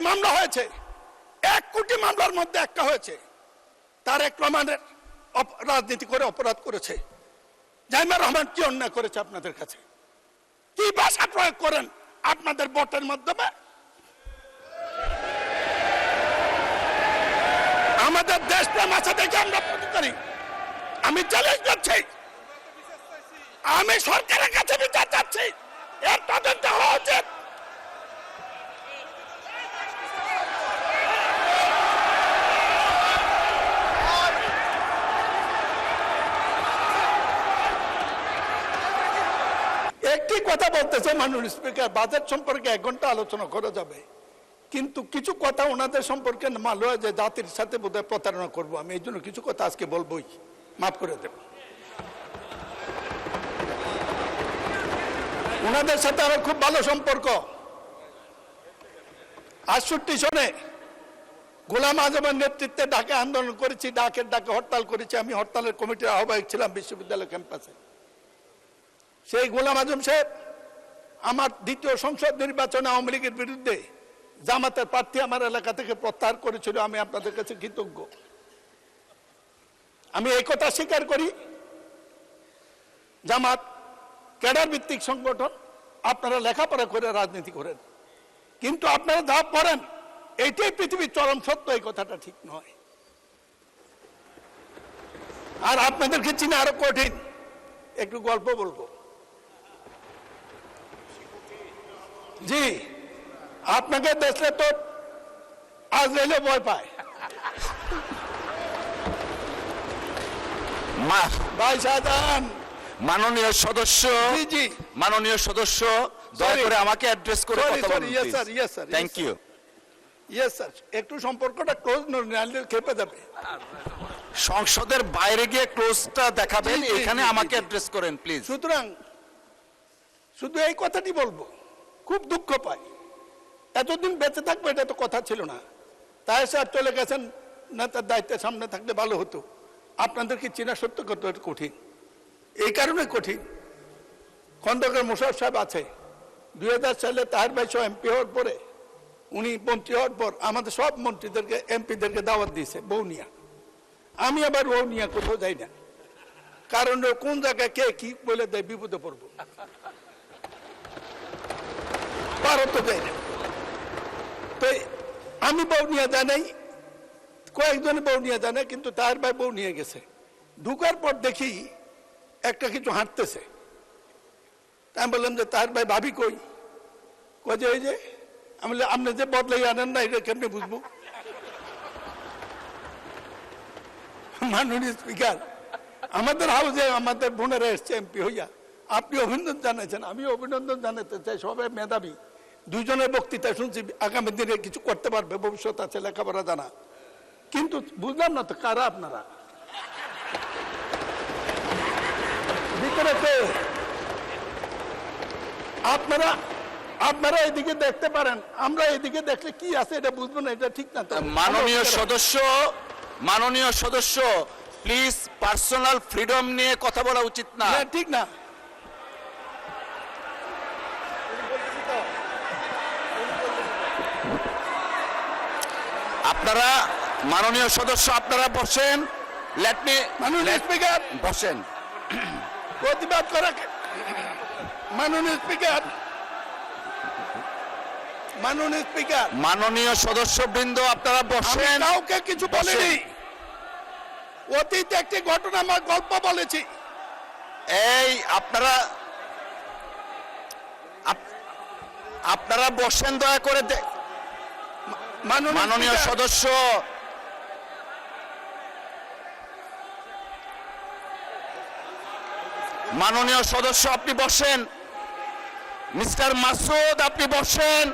মামলা হয়েছে, 1 কোটি মামলার মধ্যে একটা হয়েছে। তারেক রহমানের রাজনীতি করে অপরাধ করেছে। জাইমা রহমান কি অন্যায় করেছে আপনাদের কাছে? কি ভাষা প্রয়োগ করেন আপনাদের ভোটের মাধ্যমে? আমাদের দেশপ্রেম আছে দেখে আমরা প্রতিকারী। আমি চ্যালেঞ্জ করছি, আমি সরকারের কাছে বিচার চাচ্ছি, এর তদন্ত হওয়া উচিত। একটি কথা বলতেছে মাননীয় স্পিকার, বাজেট সম্পর্কে 1 ঘন্টা আলোচনা করা যাবে, কিন্তু কিছু কথা ওনাদের সম্পর্কে মাল হয় যে জাতির সাথে বোধহয় প্রতারণা করবো। আমি এই জন্য কিছু কথা আজকে বলবোই, মাফ করে দেব। ওনাদের সাথে আমার খুব ভালো সম্পর্ক। 68 সনে গোলাম আজমের নেতৃত্বে ঢাকা আন্দোলন করেছি, ডাকে হরতাল করেছি। আমি হরতালের কমিটির আহ্বায়ক ছিলাম বিশ্ববিদ্যালয় ক্যাম্পাসে। সেই গোলাম আজম সাহেব আমার 2য় সংসদ নির্বাচনে আওয়ামী লীগের বিরুদ্ধে জামাতের প্রার্থী আমার এলাকা থেকে প্রত্যাহার করেছিল। আমি আপনাদের কাছে কৃতজ্ঞ। আমি এই কথা স্বীকার করি, জামাত ক্যাডার ভিত্তিক সংগঠন, আপনারা লেখাপড়া করে রাজনীতি করেন, কিন্তু আপনারা যা পড়েন এইটাই পৃথিবীর চরম সত্য, এই কথাটা ঠিক নয়। আর আপনাদেরকে চিনে আরো কঠিন। একটু গল্প বলবো। জি, আপনাকে দেখলে তো আজ রেলে ভয় পায়। ভাই শাহজাহান, মাননীয় সদস্য, জি জি, মাননীয় সদস্য দয়া করে আমাকে অ্যাড্রেস করে কথা বলুন। Yes sir, yes sir, thank you. Yes sir, একটু সম্পর্কটা ক্লোজ নাহলে খেপে যাবে। সংসদের বাইরে গিয়ে ক্লোজটা দেখাবেন, জি, জি, এখানে জি, জি, আমাকে জি। অ্যাড্রেস করেন প্লিজ। সুতরাং শুধু এই কথাটি বলবো, খুব দুঃখ পাই। এতদিন বেঁচে থাকবো এটা তো কথা ছিল না। তাই স্যার চলে গেছেন, নেতার দায়িত্বের সামনে থাকলে ভালো হতো। আপনাদেরকে চেনা সত্য কত কঠিন, এই কারণে কঠিন। খন্দকার মোশাররফ সাহেব আছে, 2000 সালে তাহের ভাই সহ এমপি হওয়ার পরে, উনি মন্ত্রী হওয়ার পর আমাদের সব মন্ত্রীদেরকে এমপিদেরকে দাওয়াত দিয়েছে বৌনিয়া। আমি আবার বৌনিয়া কোথাও যাই না, কারণ কোন জায়গায় কে কি বলে দেয় বিপদে পড়বো। ভারত যাই না, তো আমি বৌনিয়া জানাই, কয়েকজনে বৌনিয়া জানে, কিন্তু তার ভাই বৌনিয়া গেছে। ঢুকার পর দেখি একটা কিছু হাঁটতেছে। আমি বললাম যে তার ভাই ভাবি কই? যে ওই যে, আমি বললাম আপনি যে বদলাই আনেন না, এটা কেমনি বুঝবো? মাননীয় স্পিকার, আমাদের হাউসে আমাদের বোনেরা এসছে এমপি হইয়া, আপনি অভিনন্দন জানাইছেন, আমি অভিনন্দন জানাতে চাই। সবাই মেধাবী, 2 জনের বক্তৃতা শুনছি, আগামী দিনে কিছু করতে পারবে, ভবিষ্যৎ আছে, লেখাপড়া জানা। কিন্তু বুঝলাম না তো কারা আপনারা, ভিতরে কে? আপনারা এদিকে দেখতে পারেন, আমরা এদিকে দেখলে কি আছে এটা বুঝবো না, এটা ঠিক না তো। মাননীয় সদস্য প্লিজ, পার্সোনাল ফ্রিডম নিয়ে কথা বলা উচিত না। ঠিক না। আপনারা মাননীয় সদস্য আপনারা বসেন। লেট মি, মাননীয় স্পিকার বসেন। প্রতিবাদ করা। মাননীয় স্পিকার, মাননীয় স্পিকার, মাননীয় সদস্যবৃন্দ আপনারা আমি বসেন। কাউকে কিছু বলিনি। অতীতে একটি ঘটনা, আমার গল্প বলেছি। এই আপনারা বসেন দয়া করে। মাননীয় সদস্য, মাননীয় সদস্য আপনি বসেন। মিস্টার মাসুদ আপনি বসেন,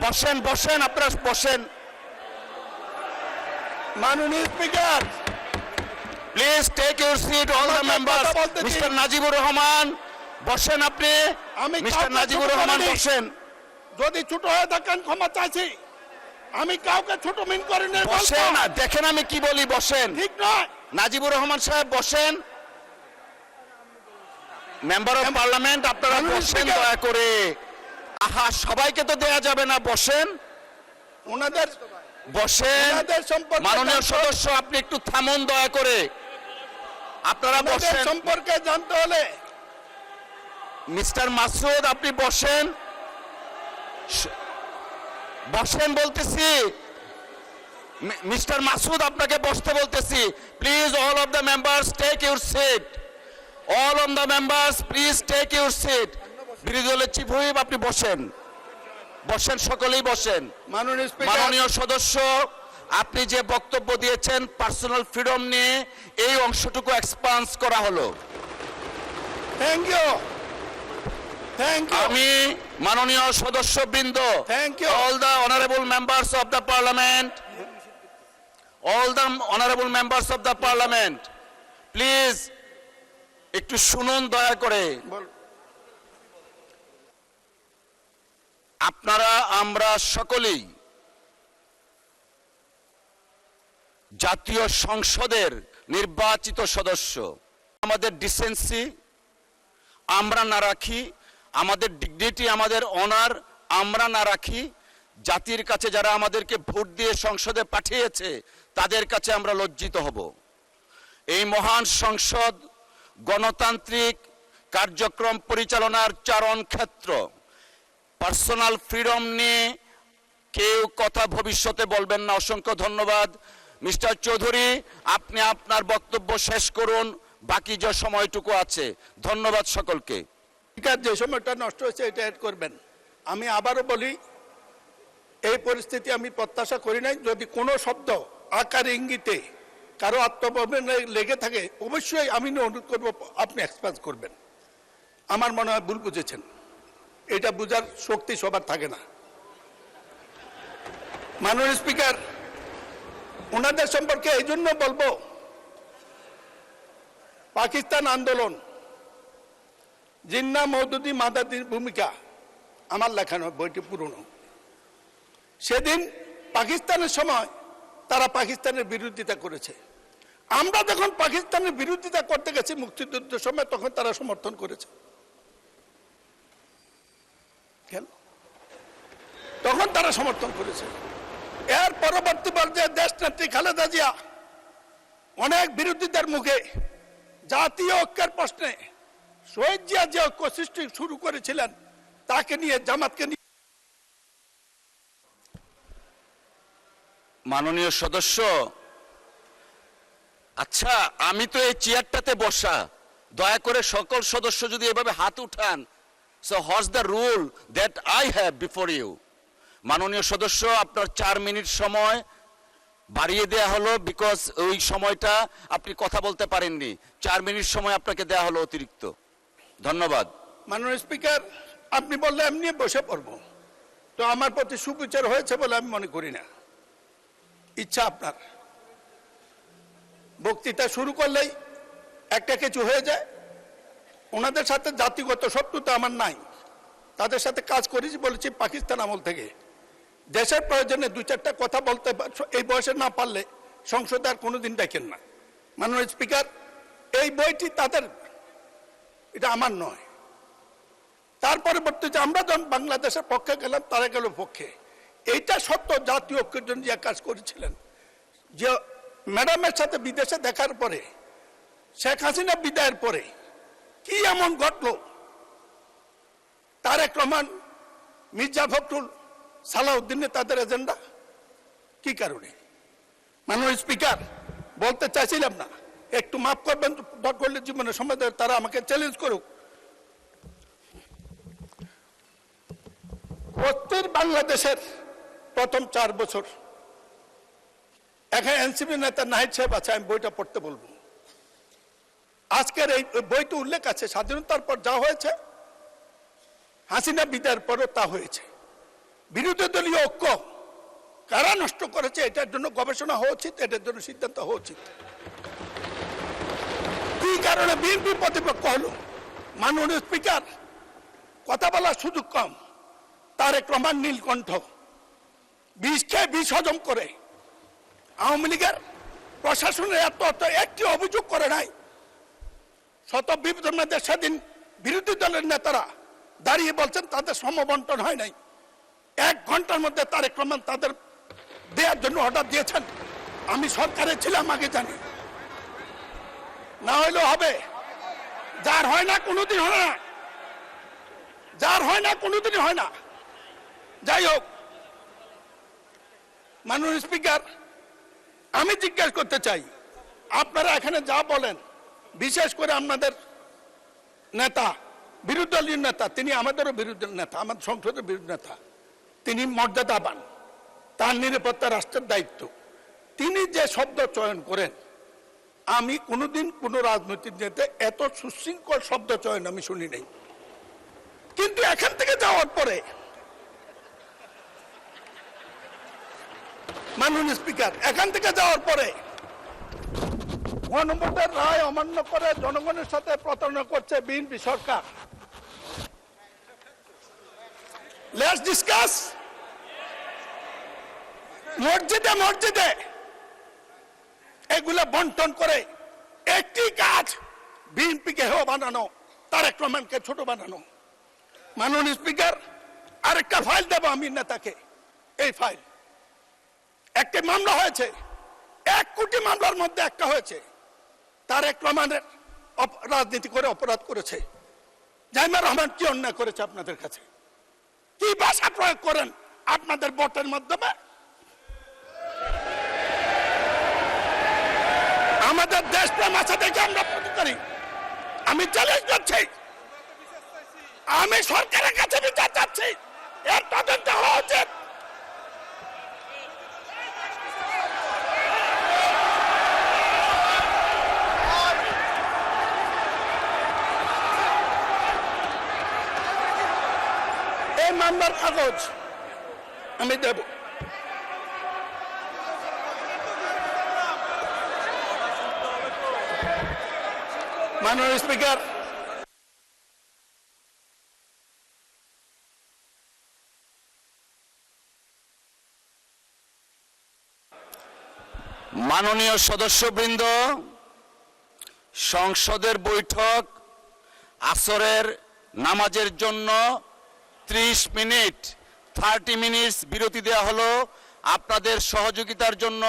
বসেন বসেন, আপনারা বসেন। মাননীয় speaker, please take your seat all the members. Mister Najibur Rahman বসেন আপনি। মিস্টার নাজিবুর রহমান বসেন। যদি ছোট হয়ে থাকেন ক্ষমা চাইছি, আমি কাউকে ছোট মিন করিনি। বসেন না, দেখেন আমি কি বলি, বসেন। ঠিক নয়। নাজিবুর রহমান সাহেব বসেন। মেম্বার অফ পার্লামেন্ট আপনারা বসেন দয়া করে। আহা, সবাইকে তো দেয়া যাবে না, বসেন। ওনাদের বসেন। ওনাদের সম্পর্কে মাননীয় সদস্য, আপনি একটু থামুন দয়া করে। আপনারা ওনাদের বসেন। সম্পর্কে জানতে হলে মিস্টার মাসুদ, আপনি বসেন। বসেন বলতেছি। মিস্টার মাসুদ, আপনাকে বসতে বলতেছি। Please all of the members take your seat. All of the members please take your seat. বিরোধী দলের চিফ হুইপ, আপনি বসেন। বসেন, সকলেই বসেন। মাননীয় স্পিকার, মাননীয় সদস্য, আপনি যে বক্তব্য দিয়েছেন পার্সোনাল ফ্রিডম নিয়ে, এই অংশটুকু এক্সপান্স করা হলো। Thank you, thank you. আমি মাননীয় সদস্যবৃন্দ, Thank you. all the honorable members of the parliament, all the honorable members of the parliament, please একটু শুনুন দয়া করে। আপনারা আমরা সকলেই জাতীয় সংসদের নির্বাচিত সদস্য। আমাদের ডিসেন্সি আমরা না রাখি, আমাদের ডিগনিটি, আমাদের অনার আমরা না রাখি, জাতির কাছে যারা আমাদেরকে ভোট দিয়ে সংসদে পাঠিয়েছে তাদের কাছে আমরা লজ্জিত হব। এই মহান সংসদ গণতান্ত্রিক কার্যক্রম পরিচালনার চারণ ক্ষেত্র। পার্সোনাল ফ্রিডম নিয়ে কেউ কথা ভবিষ্যতে বলবেন না। অসংখ্য ধন্যবাদ। মিস্টার চৌধুরী, আপনি আপনার বক্তব্য শেষ করুন, বাকি যে সময়টুকু আছে। ধন্যবাদ সকলকে। যে সময়টা নষ্ট হয়েছে এটা এড করবেন। আমি আবারও বলি, এই পরিস্থিতি আমি প্রত্যাশা করি নাই। যদি কোনো শব্দ আকার ইঙ্গিতে কারো আত্মপ্রবণে লেগে থাকে, অবশ্যই আমি অনুরোধ করব আপনি এক্সপ্রেস করবেন। আমার মনে হয় ভুল বুঝেছেন, এটা বুঝার শক্তি সবার থাকে না। মাননীয় স্পিকার, ওনাদের সম্পর্কে এই জন্য বলবো, পাকিস্তান আন্দোলন, জিন্না মওদুদি মাদাদির ভূমিকা আমার লেখানো, বইটি পুরনো। সেদিন পাকিস্তানের সময় তারা পাকিস্তানের বিরোধিতা করেছে। আমরা যখন পাকিস্তানের বিরোধিতা করতে গেছি মুক্তিযুদ্ধের সময়, তখন তারা সমর্থন করেছে। কেন? তখন তারা সমর্থন করেছে। এর পরবর্তী পর্যায়ে দেশনেত্রী খালেদা জিয়া অনেক বিরোধিতার মুখে জাতীয় ঐক্যের প্রশ্নে শহীদ জিয়া যে ঐক্য সৃষ্টি শুরু করেছিলেন, তাকে নিয়ে, জামাতকে নিয়ে। মাননীয় সদস্য, আচ্ছা আমি তো এই চেয়ারটাতে বসা, দয়া করে সকল সদস্য যদি এভাবে হাত উঠান, so what's the rule that I have before you. মাননীয় সদস্য, আপনার 4 মিনিট সময় বাড়িয়ে দেয়া হলো, বিকজ ওই সময়টা আপনি কথা বলতে পারেননি। 4 মিনিট সময় আপনাকে দেয়া হলো অতিরিক্ত। ধন্যবাদ। মাননীয় স্পিকার, আপনি বললে এমনি বসে পড়ব, তো আমার প্রতি সুবিচার হয়েছে বলে আমি মনে করি না। ইচ্ছা আপনার। বক্তৃতা শুরু করলেই একটা কিছু হয়ে যায়। ওনাদের সাথে জাতিগত শত্রুতা আমার নাই, তাদের সাথে কাজ করেছি বলেছি পাকিস্তান আমল থেকে। দেশের প্রয়োজনে 2-4টা কথা বলতে এই বয়সে না পারলে সংসদে আর কোনোদিন দেখেন না। মাননীয় স্পিকার, এই বইটি তাদের, এটা আমার নয়। তার পরবর্তীতে আমরা যখন বাংলাদেশের পক্ষে গেলাম, তারা গেল পক্ষে। এইটা সত্য, জাতীয় ঐক্যের জন্য যে কাজ করেছিলেন, যে ম্যাডামের সাথে বিদেশে দেখার পরে, শেখ হাসিনা বিদায়ের পরে কি এমন ঘটলো, তারেক রহমান, মির্জা ফখরুল, সালাউদ্দিনের তাদের এজেন্ডা কি কারণে? মাননীয় স্পিকার, বলতে চাইছিলাম না, একটু মাফ করবেন। করলে জীবনের সময় তারা আমাকে চ্যালেঞ্জ করুক। অস্থির বাংলাদেশের প্রথম 4 বছর, এখানে এনসিপি নেতা নাহিদ সাহেব আছে, আমি বইটা পড়তে বলবো। আজকের এই বইটি উল্লেখ আছে, স্বাধীনতার পর যা হয়েছে, হাসিনা বিদায়ের পরও তা হয়েছে। বিরোধী দলীয় ঐক্য কারা নষ্ট করেছে, এটার জন্য গবেষণা হওয়া উচিত, এটার জন্য সিদ্ধান্ত হওয়া উচিত। কি কারণে বিএনপি প্রতিপক্ষ হলো? মাননীয় স্পিকার, কথা বলার সুযোগ কম। তারেক রহমান নীলকণ্ঠ বিষ খেয়ে বিষ হজম করে আওয়ামী লীগের প্রশাসনের এত একটি অভিযোগ করে নাই। শত বিবৃতির মধ্যে সেদিন বিরোধী দলের নেতারা দাঁড়িয়ে বলছেন তাদের সমবন্টন হয় নাই। 1 ঘন্টার মধ্যে তারেক রহমান তাদের দেওয়ার জন্য অর্ডার দিয়েছেন? আমি সরকারে ছিলাম, আগে জানি। না হইলেও হবে। যার হয় না কোনোদিন হয় না, যার হয় না কোনোদিন হয় না। যাই হোক, মাননীয় স্পিকার, আমি জিজ্ঞাসা করতে চাই, আপনারা এখানে যা বলেন, বিশেষ করে আপনাদের নেতা, বিরোধী দলীয় নেতা, তিনি আমাদেরও বিরোধী নেতা, আমাদের সংসদের বিরোধী নেতা, তিনি মর্যাদাবান, তার নিরাপত্তা রাষ্ট্রের দায়িত্ব। তিনি যে শব্দ চয়ন করেন, আমি কোনোদিন কোনো রাজনৈতিক নেতা এত সুশৃঙ্খল শব্দ চয়ন আমি শুনি নাই। কিন্তু এখান থেকে যাওয়ার পরে, মাননীয় স্পিকার, এখান থেকে যাওয়ার পরে গণভোটের রায় অমান্য করে জনগণের সাথে প্রতারণা করছে বিএনপি সরকার। Let's discuss. মসজিদে মসজিদে এগুলা বন্টন করে একটি কাজ, বিএনপিকে হেয় বানানো, তারেক রহমানকে ছোট বানানো। মাননীয় স্পিকার, আরেকটা ফাইল দেব আমি নেতাকে। এই ফাইল, একটি মামলা হয়েছে, 1 কোটি মামলার মধ্যে একটা হয়েছে। তারেক রহমানের রাজনীতি করে অপরাধ করেছে। জাইমা রহমান কি অন্যায় করেছে আপনাদের কাছে? কি ভাষা প্রয়োগ করেন আপনাদের ভোটের মাধ্যমে? আমাদের দেশপ্রেম আছে দেখে আমরা প্রতিকারী। আমি চ্যালেঞ্জ করছি, আমি সরকারের কাছে বিচার চাচ্ছি, এর তদন্ত হওয়া উচিত। এই মামলার কাগজ আমি দেব। মাননীয় স্পিকার, মাননীয় সদস্যবৃন্দ, সংসদের বৈঠক আসরের নামাজের জন্য 30 মিনিট 30 মিনিটস বিরতি দেওয়া হলো। আপনাদের সহযোগিতার জন্য